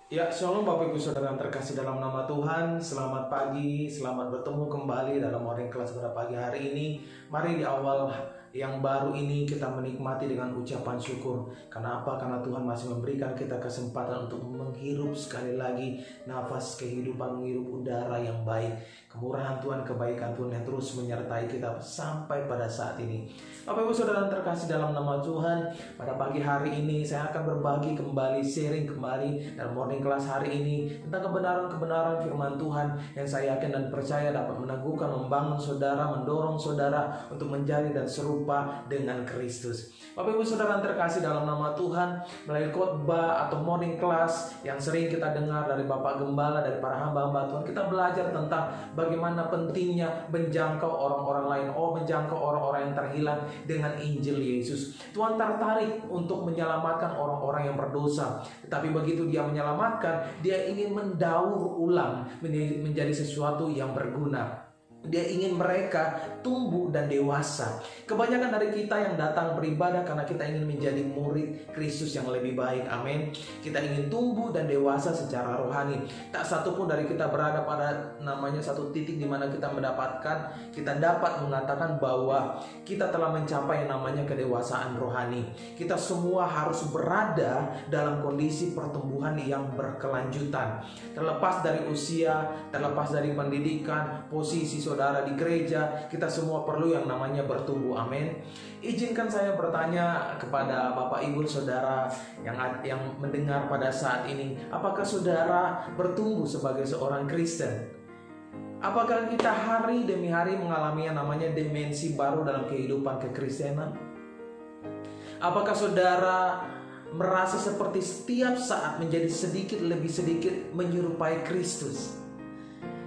Ya, shalom Bapak Ibu Saudara yang terkasih dalam nama Tuhan. Selamat pagi, selamat bertemu kembali dalam morning class pada pagi hari ini. Mari di awal yang baru ini kita menikmati dengan ucapan syukur. Karena apa? Karena Tuhan masih memberikan kita kesempatan untuk menghirup sekali lagi nafas kehidupan, menghirup udara yang baik. Kemurahan Tuhan, kebaikan Tuhan yang terus menyertai kita sampai pada saat ini. Bapak Ibu Saudara yang terkasih dalam nama Tuhan, pada pagi hari ini saya akan berbagi kembali, sharing kembali dalam morning kelas hari ini tentang kebenaran-kebenaran firman Tuhan yang saya yakin dan percaya dapat meneguhkan, membangun saudara, mendorong saudara untuk menjadi dan serupa dengan Kristus. Bapak Ibu Saudara yang terkasih dalam nama Tuhan, melalui khotbah atau morning class yang sering kita dengar dari Bapak Gembala, dari para hamba-hamba Tuhan, kita belajar tentang bagaimana pentingnya menjangkau orang-orang lain, menjangkau orang-orang yang terhilang dengan Injil Yesus. Tuhan tertarik untuk menyelamatkan orang-orang yang berdosa, tetapi begitu dia menyelamatkan, dia ingin mendaur ulang menjadi sesuatu yang berguna. Dia ingin mereka tumbuh dan dewasa. Kebanyakan dari kita yang datang beribadah karena kita ingin menjadi murid Kristus yang lebih baik. Amin. Kita ingin tumbuh dan dewasa secara rohani. Tak satu pun dari kita berada pada namanya satu titik di mana kita dapat mengatakan bahwa kita telah mencapai yang namanya kedewasaan rohani. Kita semua harus berada dalam kondisi pertumbuhan yang berkelanjutan. Terlepas dari usia, terlepas dari pendidikan, posisi saudara di gereja, kita semua perlu yang namanya bertumbuh. Amin. Izinkan saya bertanya kepada Bapak Ibu Saudara yang mendengar pada saat ini, apakah saudara bertumbuh sebagai seorang Kristen? Apakah kita hari demi hari mengalami yang namanya dimensi baru dalam kehidupan kekristenan? Apakah saudara merasa seperti setiap saat menjadi sedikit lebih sedikit menyerupai Kristus?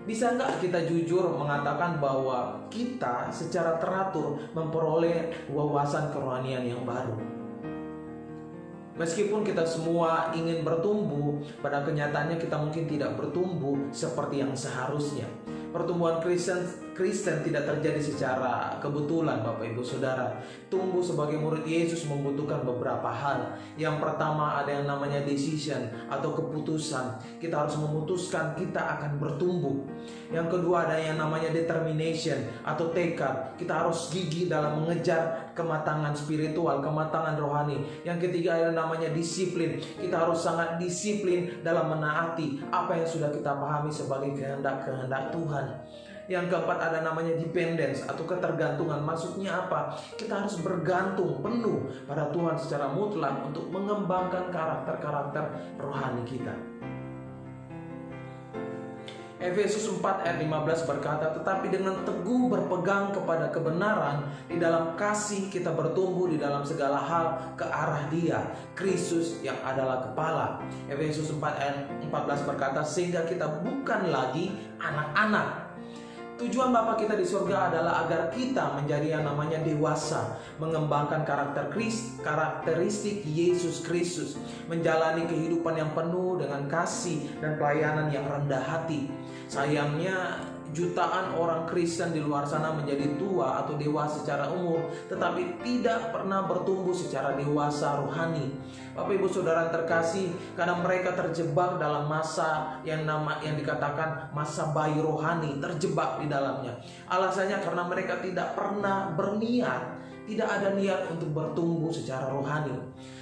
Bisa nggak kita jujur mengatakan bahwa kita secara teratur memperoleh wawasan kerohanian yang baru? Meskipun kita semua ingin bertumbuh, pada kenyataannya kita mungkin tidak bertumbuh seperti yang seharusnya. Pertumbuhan Kristen tidak terjadi secara kebetulan, Bapak Ibu Saudara. Tumbuh sebagai murid Yesus membutuhkan beberapa hal. Yang pertama ada yang namanya decision atau keputusan. Kita harus memutuskan kita akan bertumbuh. Yang kedua ada yang namanya determination atau tekad. Kita harus gigih dalam mengejar kematangan spiritual, kematangan rohani. Yang ketiga ada yang namanya disiplin. Kita harus sangat disiplin dalam menaati apa yang sudah kita pahami sebagai kehendak Tuhan. Yang keempat ada namanya dependence atau ketergantungan. Maksudnya apa? Kita harus bergantung penuh pada Tuhan secara mutlak untuk mengembangkan karakter-karakter rohani kita. Efesus 4 ayat 15 berkata, tetapi dengan teguh berpegang kepada kebenaran, di dalam kasih kita bertumbuh di dalam segala hal ke arah Dia, Kristus yang adalah kepala. Efesus 4 ayat 14 berkata, sehingga kita bukan lagi anak-anak. Tujuan Bapa kita di surga adalah agar kita menjadi yang namanya dewasa, mengembangkan karakteristik Yesus Kristus, menjalani kehidupan yang penuh dengan kasih dan pelayanan yang rendah hati. Sayangnya jutaan orang Kristen di luar sana menjadi tua atau dewasa secara umur, tetapi tidak pernah bertumbuh secara dewasa rohani. Bapak Ibu Saudara yang terkasih, karena mereka terjebak dalam masa yang dikatakan masa bayi rohani, terjebak di dalamnya. Alasannya karena mereka tidak pernah berniat, tidak ada niat untuk bertumbuh secara rohani.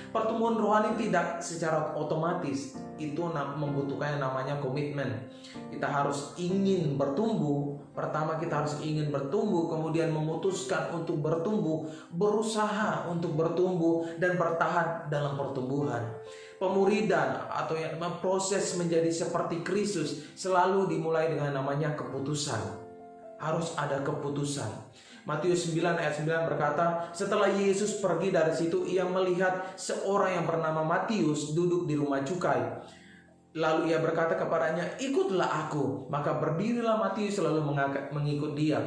Pertumbuhan rohani tidak secara otomatis, itu membutuhkan yang namanya komitmen. Kita harus ingin bertumbuh. Pertama kita harus ingin bertumbuh, kemudian memutuskan untuk bertumbuh, berusaha untuk bertumbuh dan bertahan dalam pertumbuhan. Pemuridan atau yang proses menjadi seperti Kristus selalu dimulai dengan namanya keputusan. Harus ada keputusan. Matius 9 ayat 9 berkata, setelah Yesus pergi dari situ, ia melihat seorang yang bernama Matius duduk di rumah cukai. Lalu ia berkata kepadanya, ikutlah aku. Maka berdirilah Matius lalu mengikut dia.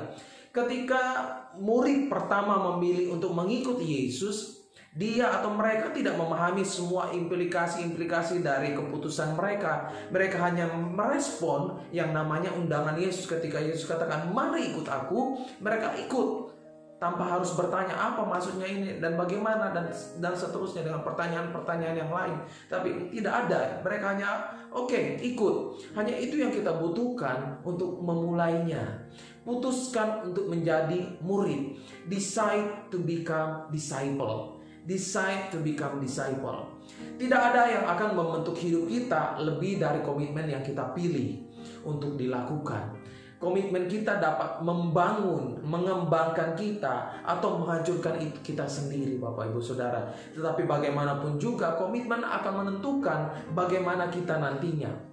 Ketika murid pertama memilih untuk mengikut Yesus, dia atau mereka tidak memahami semua implikasi-implikasi dari keputusan mereka. Mereka hanya merespon yang namanya undangan Yesus. Ketika Yesus katakan, mari ikut aku, mereka ikut. tanpa harus bertanya apa maksudnya ini dan bagaimana dan seterusnya dengan pertanyaan-pertanyaan yang lain. Tapi tidak ada, mereka hanya oke, ikut. Hanya itu yang kita butuhkan untuk memulainya. Putuskan untuk menjadi murid. Decide to become disciple. Decide to become disciple. Tidak ada yang akan membentuk hidup kita lebih dari komitmen yang kita pilih untuk dilakukan. Komitmen kita dapat membangun, mengembangkan kita atau menghancurkan kita sendiri, Bapak Ibu Saudara. Tetapi bagaimanapun juga komitmen akan menentukan bagaimana kita nantinya.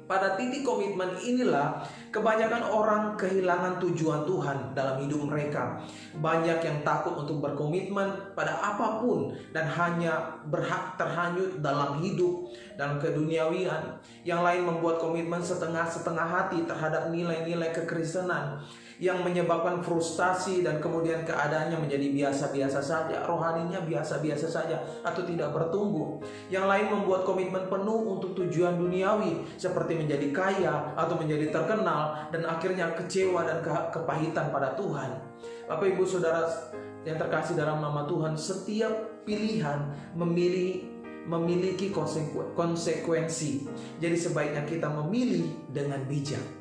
Pada titik komitmen inilah kebanyakan orang kehilangan tujuan Tuhan dalam hidup mereka. Banyak yang takut untuk berkomitmen pada apapun dan hanya berhak terhanyut dalam hidup, dalam keduniawian. Yang lain membuat komitmen setengah-setengah hati terhadap nilai-nilai kekristenan yang menyebabkan frustasi dan kemudian keadaannya menjadi biasa-biasa saja, rohaninya biasa-biasa saja atau tidak bertumbuh. Yang lain membuat komitmen penuh untuk tujuan duniawi seperti menjadi kaya atau menjadi terkenal dan akhirnya kecewa dan kepahitan pada Tuhan. Bapak Ibu Saudara yang terkasih dalam nama Tuhan, setiap pilihan memiliki konsekuensi. Jadi sebaiknya kita memilih dengan bijak.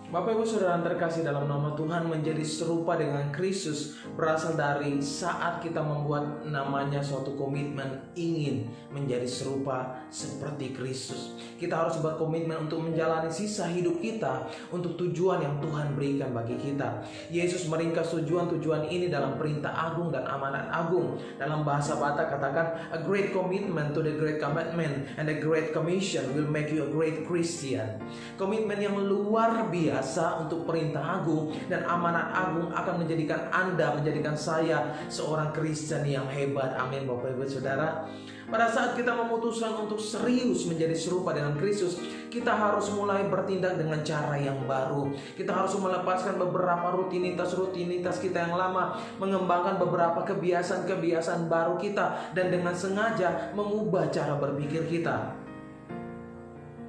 Bapak Ibu Saudara yang terkasih dalam nama Tuhan, menjadi serupa dengan Kristus berasal dari saat kita membuat namanya suatu komitmen ingin menjadi serupa seperti Kristus. Kita harus berkomitmen untuk menjalani sisa hidup kita untuk tujuan yang Tuhan berikan bagi kita. Yesus meringkas tujuan-tujuan ini dalam perintah agung dan amanat agung. Dalam bahasa Batak katakan, a great commitment to the great commandment and a great commission will make you a great Christian. Komitmen yang luar biasa untuk perintah agung dan amanat agung akan menjadikan Anda, menjadikan saya seorang Kristen yang hebat. Amin, Bapak Ibu Saudara. Pada saat kita memutuskan untuk serius menjadi serupa dengan Kristus, kita harus mulai bertindak dengan cara yang baru. Kita harus melepaskan beberapa rutinitas kita yang lama, mengembangkan beberapa kebiasaan-kebiasaan baru kita, dan dengan sengaja mengubah cara berpikir kita.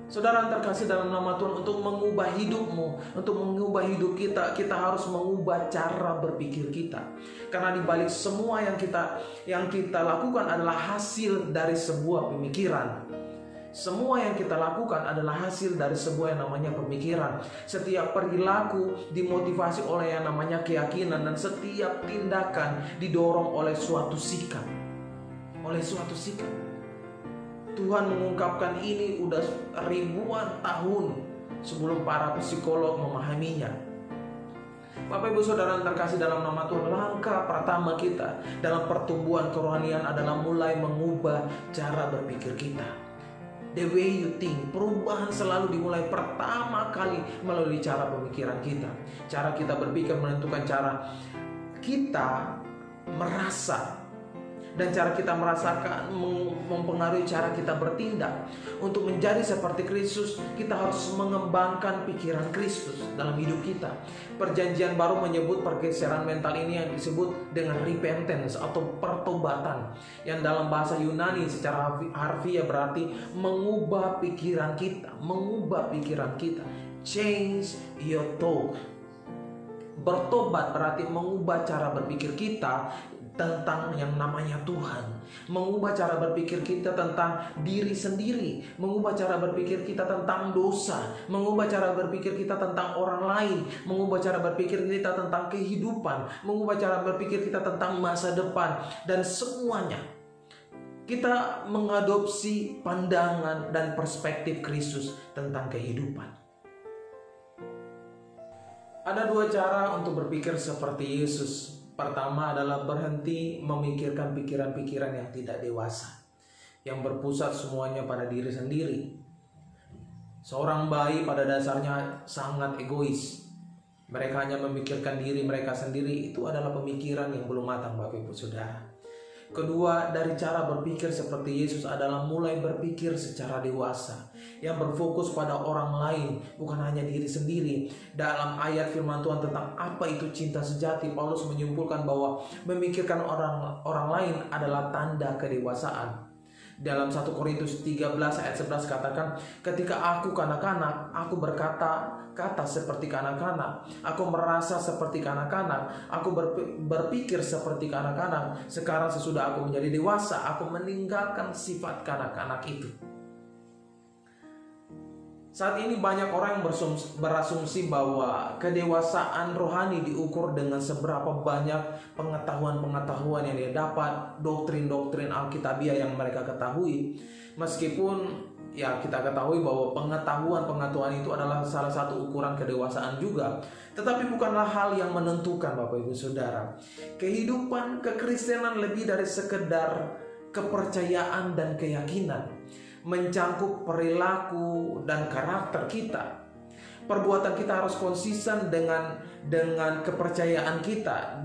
Saudara yang terkasih dalam nama Tuhan, untuk mengubah hidupmu, untuk mengubah hidup kita, kita harus mengubah cara berpikir kita. Karena di balik semua yang kita lakukan adalah hasil dari sebuah pemikiran. Semua yang kita lakukan adalah hasil dari sebuah yang namanya pemikiran. Setiap perilaku dimotivasi oleh yang namanya keyakinan, dan setiap tindakan didorong oleh suatu sikap. Tuhan mengungkapkan ini udah ribuan tahun sebelum para psikolog memahaminya. Bapak Ibu Saudara yang terkasih dalam nama Tuhan, langkah pertama kita dalam pertumbuhan kerohanian adalah mulai mengubah cara berpikir kita. The way you think, perubahan selalu dimulai pertama kali melalui cara pemikiran kita. Cara kita berpikir menentukan cara kita merasa, dan cara kita merasakan mempengaruhi cara kita bertindak. Untuk menjadi seperti Kristus, kita harus mengembangkan pikiran Kristus dalam hidup kita. Perjanjian baru menyebut pergeseran mental ini yang disebut dengan repentance atau pertobatan, yang dalam bahasa Yunani secara harfiah berarti mengubah pikiran kita. Change your thought. Bertobat berarti mengubah cara berpikir kita tentang yang namanya Tuhan, mengubah cara berpikir kita tentang diri sendiri, mengubah cara berpikir kita tentang dosa, mengubah cara berpikir kita tentang orang lain, mengubah cara berpikir kita tentang kehidupan, mengubah cara berpikir kita tentang masa depan, dan semuanya kita mengadopsi pandangan dan perspektif Kristus tentang kehidupan. Ada dua cara untuk berpikir seperti Yesus. Pertama adalah berhenti memikirkan pikiran-pikiran yang tidak dewasa, yang berpusat semuanya pada diri sendiri. Seorang bayi pada dasarnya sangat egois. Mereka hanya memikirkan diri mereka sendiri. Itu adalah pemikiran yang belum matang, Bapak Ibu Saudara. Kedua, dari cara berpikir seperti Yesus adalah mulai berpikir secara dewasa, yang berfokus pada orang lain, bukan hanya diri sendiri. Dalam ayat firman Tuhan tentang apa itu cinta sejati, Paulus menyimpulkan bahwa memikirkan orang lain adalah tanda kedewasaan. Dalam 1 Korintus 13 ayat 11 katakan, ketika aku kanak-kanak, aku berkata seperti kanak-kanak, aku merasa seperti kanak-kanak, aku berpikir seperti kanak-kanak. Sekarang sesudah aku menjadi dewasa, aku meninggalkan sifat kanak-kanak itu. Saat ini banyak orang yang berasumsi bahwa kedewasaan rohani diukur dengan seberapa banyak pengetahuan-pengetahuan yang dia dapat, doktrin-doktrin Alkitabiah yang mereka ketahui. Meskipun ya kita ketahui bahwa pengetahuan-pengetahuan itu adalah salah satu ukuran kedewasaan juga, tetapi bukanlah hal yang menentukan, Bapak Ibu Saudara. Kehidupan kekristenan lebih dari sekedar kepercayaan dan keyakinan, mencangkup perilaku dan karakter kita. Perbuatan kita harus konsisten dengan kepercayaan kita,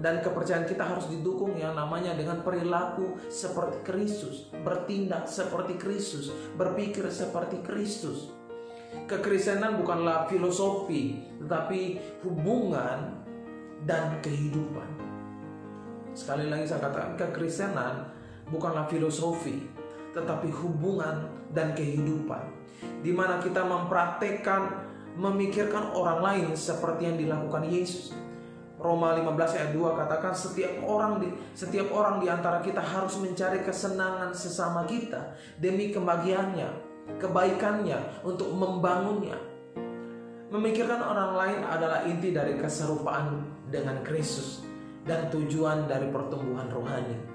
dan kepercayaan kita harus didukung yang namanya dengan perilaku seperti Kristus, bertindak seperti Kristus, berpikir seperti Kristus. Kekristenan bukanlah filosofi, tetapi hubungan dan kehidupan. Sekali lagi saya katakan, kekristenan bukanlah filosofi, tetapi hubungan dan kehidupan, di mana kita mempraktekkan, memikirkan orang lain seperti yang dilakukan Yesus. Roma 15 ayat 2 katakan, setiap orang di antara kita harus mencari kesenangan sesama kita demi kebahagiaannya, kebaikannya, untuk membangunnya. Memikirkan orang lain adalah inti dari keserupaan dengan Kristus dan tujuan dari pertumbuhan rohani.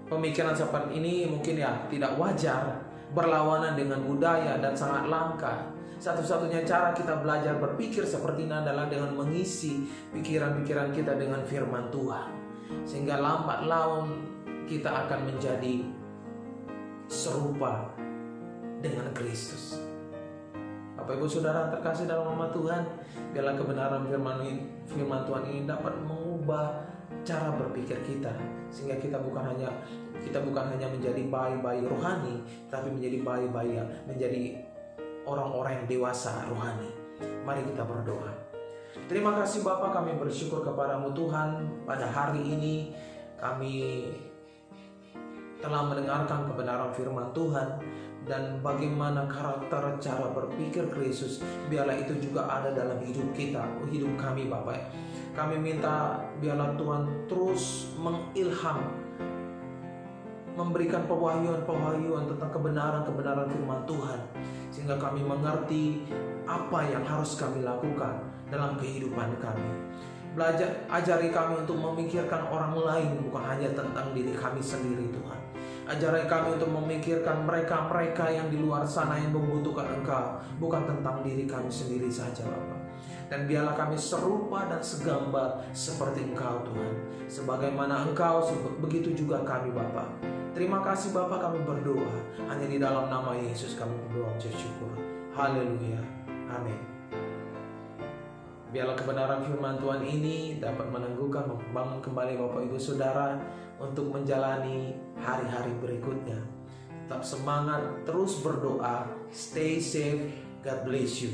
Pemikiran seperti ini mungkin ya tidak wajar, berlawanan dengan budaya dan sangat langka. Satu-satunya cara kita belajar berpikir seperti ini adalah dengan mengisi pikiran-pikiran kita dengan firman Tuhan, sehingga lambat laun kita akan menjadi serupa dengan Kristus. Bapak Ibu Saudara terkasih dalam nama Tuhan, biarlah kebenaran firman Tuhan ini dapat mengubah cara berpikir kita, sehingga kita bukan hanya menjadi bayi-bayi rohani, tapi menjadi orang-orang yang dewasa rohani. Mari kita berdoa. Terima kasih Bapa, kami bersyukur kepadamu Tuhan. Pada hari ini kami telah mendengarkan kebenaran firman Tuhan, dan bagaimana karakter cara berpikir Kristus, biarlah itu juga ada dalam hidup kami Bapak. Kami minta biarlah Tuhan terus mengilham, memberikan pewahyuan tentang kebenaran firman Tuhan, sehingga kami mengerti apa yang harus kami lakukan dalam kehidupan kami. Ajari kami untuk memikirkan orang lain, bukan hanya tentang diri kami sendiri Tuhan. Ajari kami untuk memikirkan mereka yang di luar sana yang membutuhkan Engkau, bukan tentang diri kami sendiri saja Bapak. Dan biarlah kami serupa dan segambar seperti Engkau Tuhan. Sebagaimana Engkau, begitu juga kami Bapa. Terima kasih Bapa, kami berdoa hanya di dalam nama Yesus kami berdoa bersyukur. Haleluya. Amin. Biarlah kebenaran firman Tuhan ini dapat menangguhkan, membangun kembali Bapak Ibu Saudara untuk menjalani hari-hari berikutnya. Tetap semangat, terus berdoa. Stay safe. God bless you.